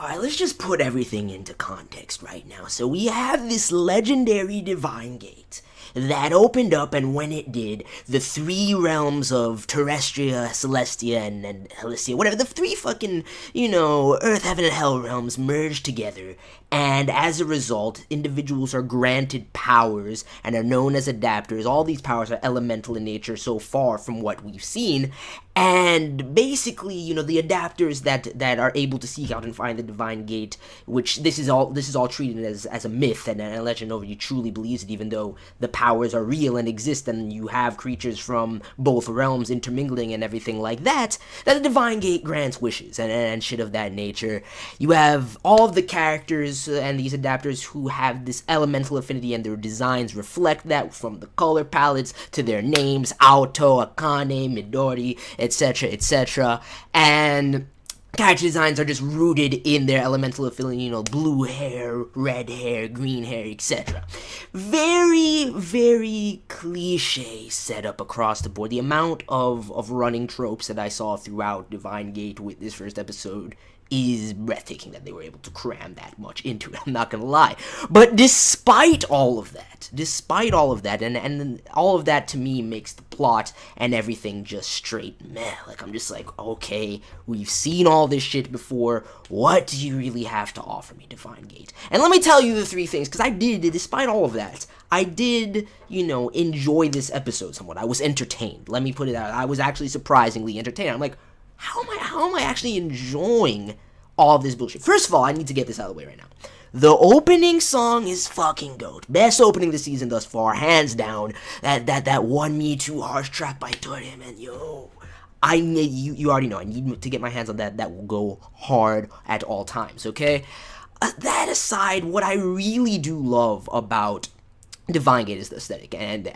Alright, let's just put everything into context right now. So we have this legendary divine gate that opened up, and when it did, the three realms of Terrestria, Celestia, and Helistia, whatever, the three fucking, Earth, Heaven, and Hell realms merged together, and as a result, individuals are granted powers and are known as adapters. All these powers are elemental in nature so far from what we've seen, and basically, the adapters that are able to seek out and find the divine gate, which this is all treated as a myth and a legend. Nobody truly believes it, even though the powers are real and exist, and you have creatures from both realms intermingling and everything like that, that the divine gate grants wishes and shit of that nature. You have all of the characters and these adapters who have this elemental affinity, and their designs reflect that, from the color palettes to their names: Auto, Akane, Midori, etc., and character designs are just rooted in their elemental affinity, blue hair, red hair, green hair, etc. Very, very cliche setup across the board. The amount of running tropes that I saw throughout Divine Gate with this first episode is breathtaking, that they were able to cram that much into it, I'm not gonna lie. But despite all of that, and all of that to me makes the plot and everything just straight meh. Like, I'm just like, okay, we've seen all this shit before, what do you really have to offer me, Divine Gate? And let me tell you the three things, because despite all of that, I did, enjoy this episode somewhat. I was entertained, let me put it out. I was actually surprisingly entertained. I'm like, how am I actually enjoying all of this bullshit? First of all, I need to get this out of the way right now. The opening song is fucking goat. Best opening this season thus far, hands down. That one Me Too harsh track by Tori, man, yo. I need you already know. I need to get my hands on that. That will go hard at all times. Okay. That aside, what I really do love about Divine Gate is the aesthetic and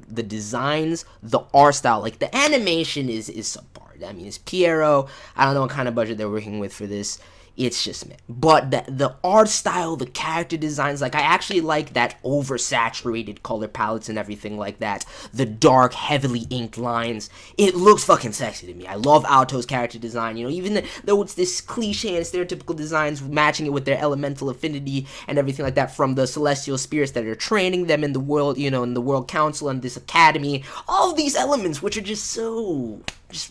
the designs, the art style. Like, the animation is subpar. I mean, it's Piero. I don't know what kind of budget they're working with for this. It's just me. But the art style, the character designs, like, I actually like that oversaturated color palettes and everything like that. The dark, heavily inked lines. It looks fucking sexy to me. I love Alto's character design, even though it's this cliche and stereotypical designs, matching it with their elemental affinity and everything like that from the celestial spirits that are training them in the world, in the World Council and this academy. All of these elements, which are just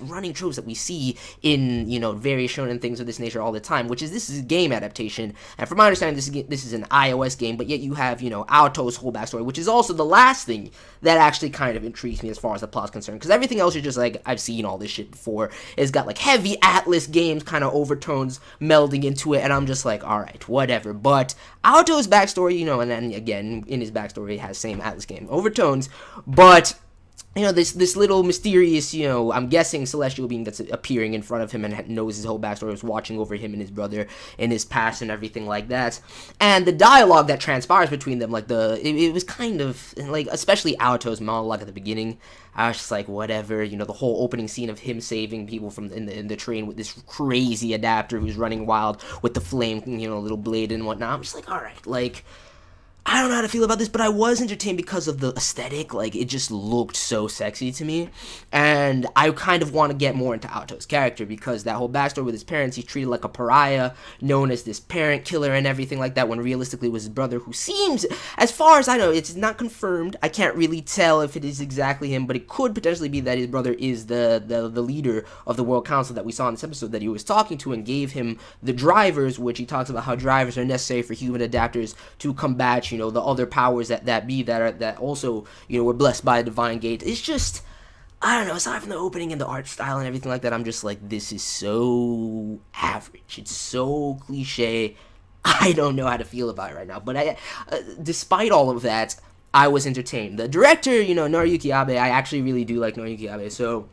running tropes that we see in, various shonen things of this nature all the time, which is, this is a game adaptation, and from my understanding, this is an iOS game, but yet you have, Alto's whole backstory, which is also the last thing that actually kind of intrigues me as far as the plot's concerned, because everything else is just like, I've seen all this shit before. It's got, like, heavy Atlas games kind of overtones melding into it, and I'm just like, alright, whatever. But Alto's backstory, and then, again, in his backstory, it has same Atlas game overtones, but this little mysterious, I'm guessing celestial being that's appearing in front of him and knows his whole backstory, was watching over him and his brother in his past and everything like that. And the dialogue that transpires between them, like, it was kind of, like, especially Alto's monologue at the beginning, I was just like, whatever, the whole opening scene of him saving people from in the train with this crazy adapter who's running wild with the flame, little blade and whatnot. I'm just like, alright, like, I don't know how to feel about this, but I was entertained because of the aesthetic. Like, it just looked so sexy to me, and I kind of want to get more into Alto's character, because that whole backstory with his parents, he's treated like a pariah, known as this parent killer and everything like that, when realistically it was his brother, who seems, as far as I know, it's not confirmed, I can't really tell if it is exactly him, but it could potentially be that his brother is the leader of the World Council that we saw in this episode, that he was talking to and gave him the drivers, which he talks about how drivers are necessary for human adapters to combat, the other powers that also, were blessed by Divine Gate. It's just, I don't know, aside from the opening and the art style and everything like that, I'm just like, this is so average. It's so cliche. I don't know how to feel about it right now. But despite all of that, I was entertained. The director, Noriyuki Abe, I actually really do like Noriyuki Abe, so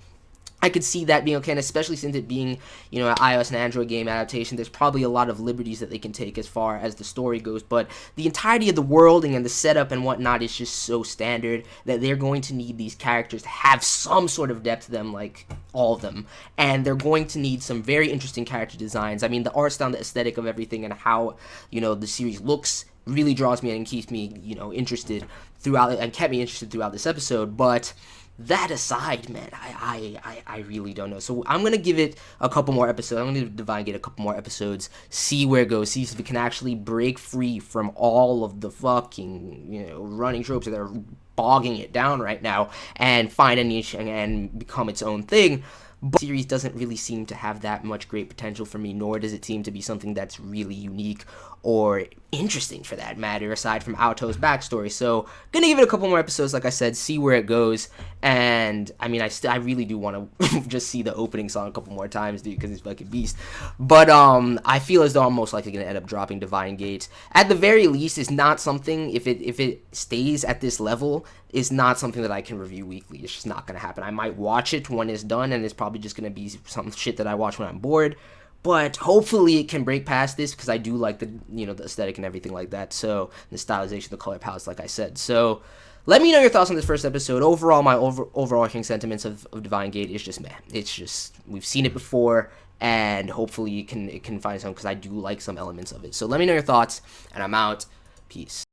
I could see that being okay, and especially since it being, an iOS and Android game adaptation, there's probably a lot of liberties that they can take as far as the story goes, but the entirety of the worlding and the setup and whatnot is just so standard that they're going to need these characters to have some sort of depth to them, like, all of them, and they're going to need some very interesting character designs. I mean, the art style, the aesthetic of everything, and how, the series looks really draws me in and keeps me, interested throughout, and kept me interested throughout this episode, but that aside, man, I really don't know. So I'm gonna give it a couple more episodes. I'm gonna give Divine Gate a couple more episodes, see where it goes, see if it can actually break free from all of the fucking, running tropes that are bogging it down right now, and find a niche and become its own thing. But the series doesn't really seem to have that much great potential for me, nor does it seem to be something that's really unique or interesting for that matter, aside from Aoto's backstory. So, gonna give it a couple more episodes, like I said, see where it goes. And I mean, I really do want to just see the opening song a couple more times, dude, because it's fucking beast. But I feel as though I'm most likely gonna end up dropping Divine Gate. At the very least, it's not something, if it stays at this level, is not something that I can review weekly. It's just not gonna happen. I might watch it when it's done, and it's probably just gonna be some shit that I watch when I'm bored. But hopefully it can break past this, because I do like the the aesthetic and everything like that. So the stylization, the color palettes, like I said. So let me know your thoughts on this first episode. Overall, my overarching sentiments of Divine Gate is just meh. It's just, we've seen it before, and hopefully it can find some, because I do like some elements of it. So let me know your thoughts, and I'm out. Peace.